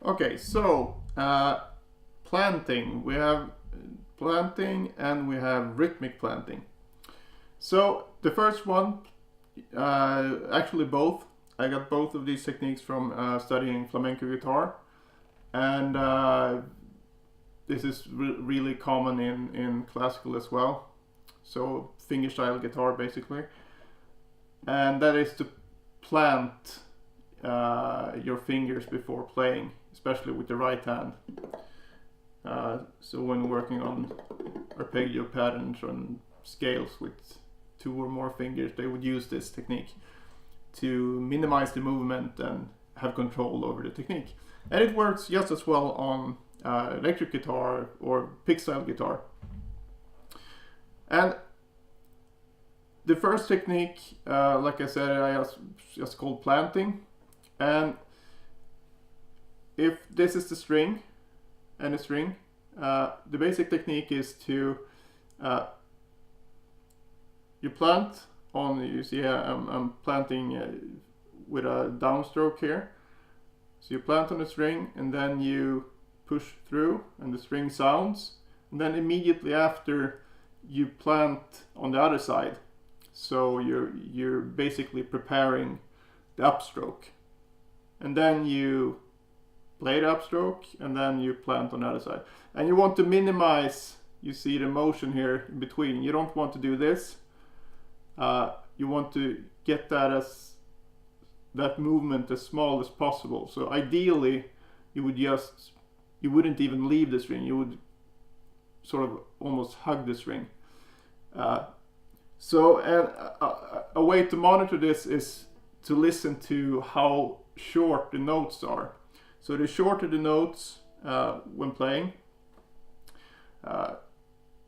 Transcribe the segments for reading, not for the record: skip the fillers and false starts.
Okay, so planting. We have planting and we have rhythmic planting. So the first one, actually both. I got both of these techniques from studying flamenco guitar, and this is really common in classical as well. So fingerstyle guitar basically, and that is to plant your fingers before playing, especially with the right hand. So when working on arpeggio patterns and scales with 2 or more fingers, they would use this technique to minimize the movement and have control over the technique. And it works just as well on electric guitar or pick style guitar. And the first technique, like I said, I just called planting. And if this is the string and a string, the basic technique is to you plant on, you see I'm planting with a downstroke here. So you plant on the string and then you push through and the string sounds, and then immediately after you plant on the other side. So you're basically preparing the upstroke, and then you play the upstroke and then you plant on the other side. And you want to minimize, you see the motion here in between. You don't want to do this. You want to get that movement as small as possible. So ideally you wouldn't even leave the string. You would sort of almost hug the string. So a way to monitor this is to listen to how short the notes are. So the shorter the notes when playing,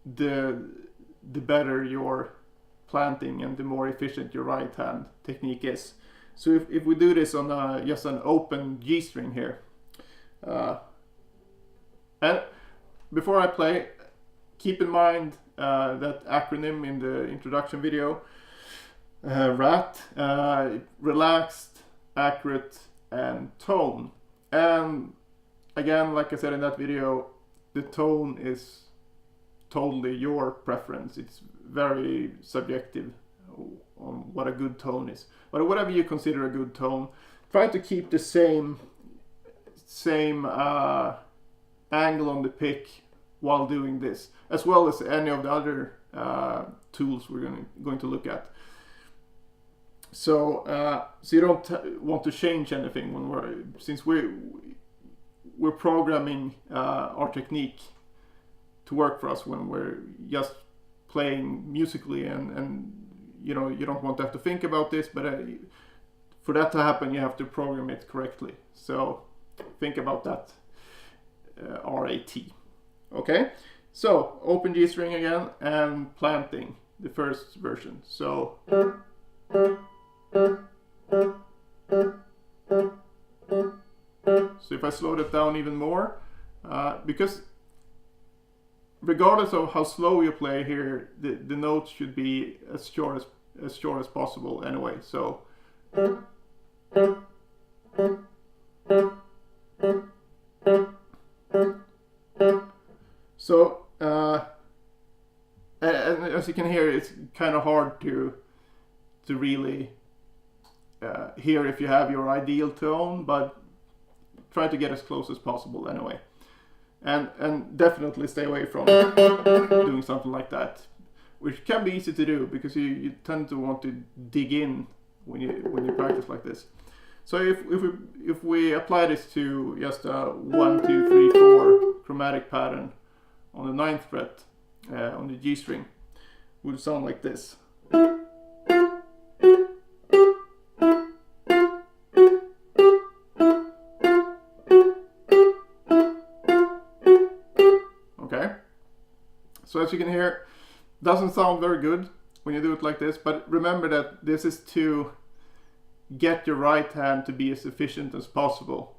the better your planting and the more efficient your right hand technique is. So if we do this on just an open G string here, and before I play, keep in mind that acronym in the introduction video, RAT, relaxed, accurate, and tone. And again, like I said in that video, the tone is totally your preference. It's very subjective on what a good tone is. But whatever you consider a good tone, try to keep the same angle on the pick while doing this, as well as any of the other tools we're going to look at. So you don't want to change anything when since we're programming our technique to work for us when we're just playing musically, and you don't want to have to think about this, but for that to happen you have to program it correctly. So think about that, RAT. Okay, so open G string again and planting, the first version. So if I slow that down even more, because regardless of how slow you play here, the notes should be as short as possible anyway. So and as you can hear, it's kind of hard to really hear if you have your ideal tone, but try to get as close as possible anyway. And definitely stay away from doing something like that, which can be easy to do because you tend to want to dig in when you practice like this. So if we apply this to just a 1, 2, 3, 4 chromatic pattern on the 9th fret on the G string, it would sound like this. Okay, so as you can hear, doesn't sound very good when you do it like this, but remember that this is to get your right hand to be as efficient as possible,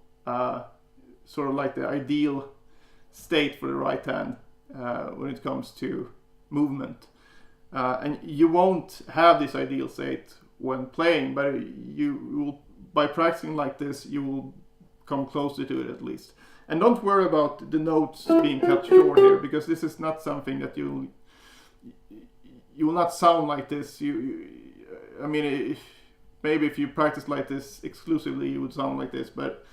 sort of like the ideal state for the right hand when it comes to movement. And you won't have this ideal state when playing, but you will, by practicing like this, you will come closer to it at least. And don't worry about the notes being cut short here, because this is not something that you will not sound like this. I mean, maybe if you practice like this exclusively, you would sound like this, but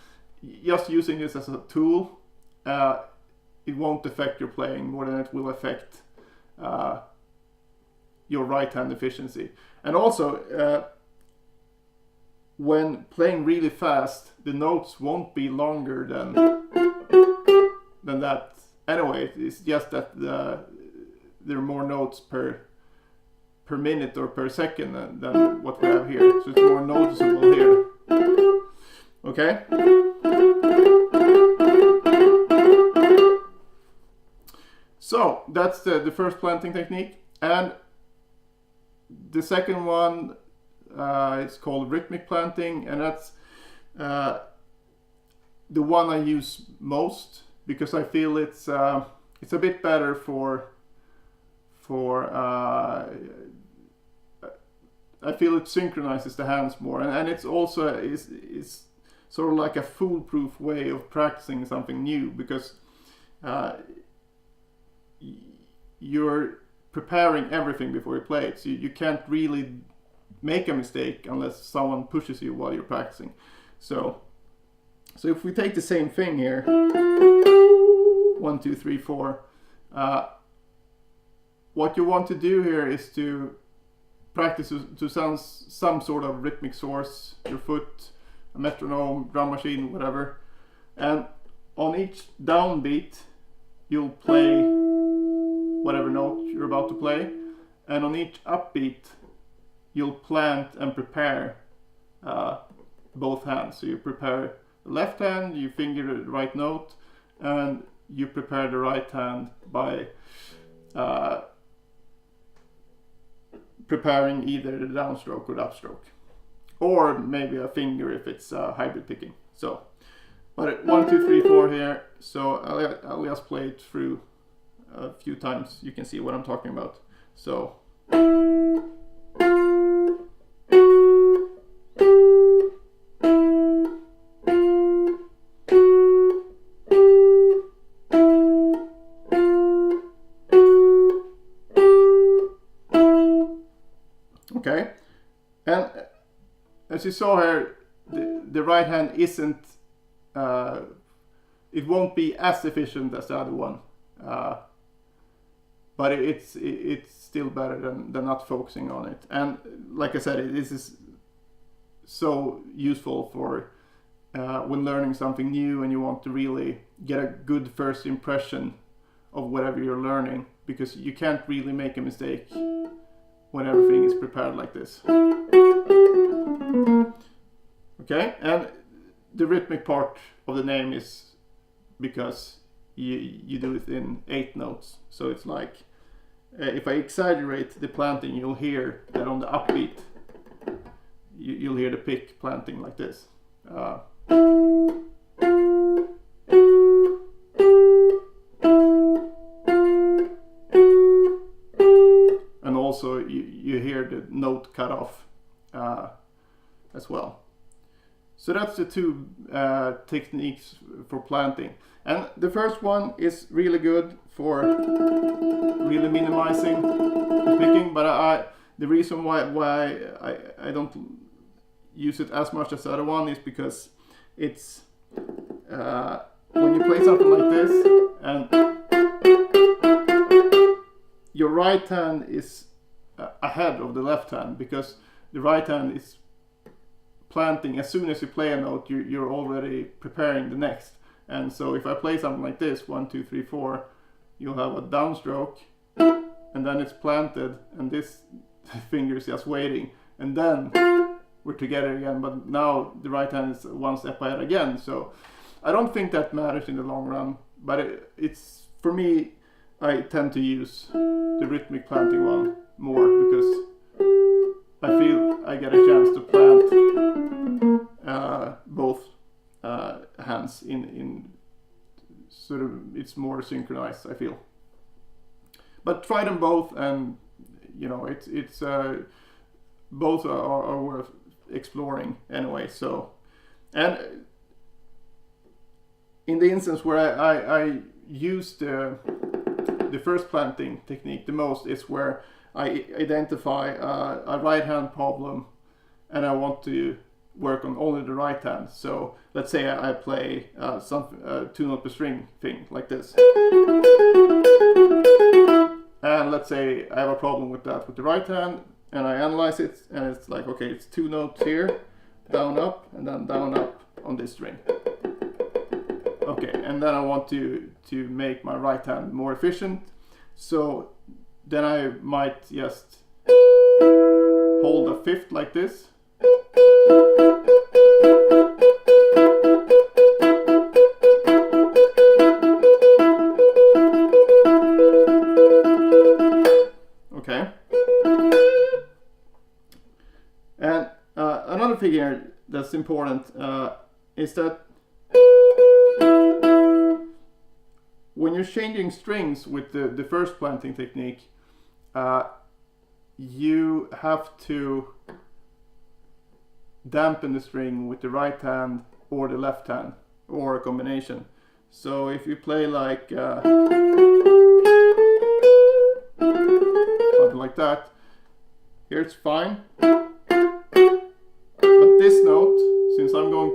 just using this as a tool, it won't affect your playing more than it will affect your right hand efficiency. And also, when playing really fast, the notes won't be longer than that. Anyway, it's just that there are more notes per minute or per second than what we have here, so it's more noticeable here. Okay. So that's the first planting technique, and the second one it's called rhythmic planting, and that's the one I use most because I feel it's a bit better for I feel it synchronizes the hands more, and it's also is sort of like a foolproof way of practicing something new, because you're preparing everything before you play it, so you can't really make a mistake unless someone pushes you while you're practicing. So if we take the same thing here, 1, 2, 3, 4, what you want to do here is to practice to sound some sort of rhythmic source, your foot, a metronome, drum machine, whatever, and on each downbeat you'll play whatever note you're about to play, and on each upbeat you'll plant and prepare both hands. So you prepare the left hand, you finger the right note, and you prepare the right hand by preparing either the downstroke or the upstroke, or maybe a finger if it's hybrid picking. So, but 1, 2, 3, 4 here. So I'll just play it through a few times. You can see what I'm talking about. So. Okay, and as you saw here, the right hand isn't, it won't be as efficient as the other one, but it's still better than not focusing on it. And like I said, this is so useful for when learning something new and you want to really get a good first impression of whatever you're learning, because you can't really make a mistake when everything is prepared like this. Okay, and the rhythmic part of the name is because you do it in 8 notes. So it's like, if I exaggerate the planting, you'll hear that on the upbeat, you'll hear the pick planting like this. And also you hear the note cut off as well. So that's the two techniques for planting. And the first one is really good for really minimizing the picking, but the reason why I don't use it as much as the other one is because it's when you play something like this and your right hand is ahead of the left hand, because the right hand is planting as soon as you play a note, you're already preparing the next. And so if I play something like this, 1, 2, 3, 4, you'll have a downstroke, and then it's planted, and this finger is just waiting, and then we're together again. But now the right hand is one step ahead again. So I don't think that matters in the long run, but it's, for me, I tend to use the rhythmic planting one more, because I feel I get a chance to plant both hands in sort of, it's more synchronized, I feel. But try them both, and you know, it's both are worth exploring anyway. So, and in the instance where I use the first planting technique the most is where I identify a right hand problem and I want to work on only the right hand. So let's say I play some 2-note per string thing like this. And let's say I have a problem with that with the right hand, and I analyze it, and it's like, okay, it's 2 notes here, down up, and then down up on this string. Okay, and then I want to make my right hand more efficient, so then I might just hold a fifth like this. Okay. And another thing here that's important is that when you're changing strings with the first planting technique, you have to dampen the string with the right hand or the left hand, or a combination. So if you play like something like that, here it's fine, but this note, since I'm going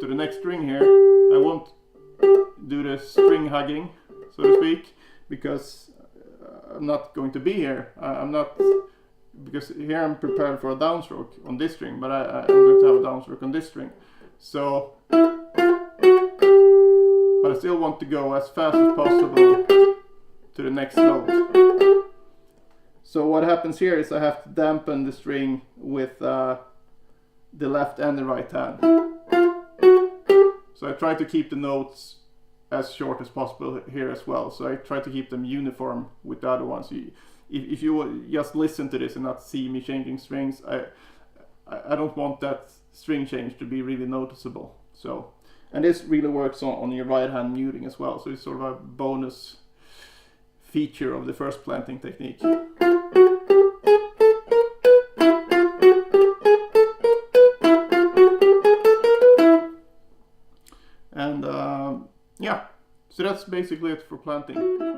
to the next string here, I won't do the string hugging, so to speak, because I'm not going to be here. I'm not, because here I'm prepared for a downstroke on this string, but I'm going to have a downstroke on this string. So, but I still want to go as fast as possible to the next note. So what happens here is I have to dampen the string with the left and the right hand. So I try to keep the notes as short as possible here as well. So I try to keep them uniform with the other ones. If you just listen to this and not see me changing strings, I don't want that string change to be really noticeable. So, and this really works on your right hand muting as well. So it's sort of a bonus feature of the first planting technique. And yeah, so that's basically it for planting.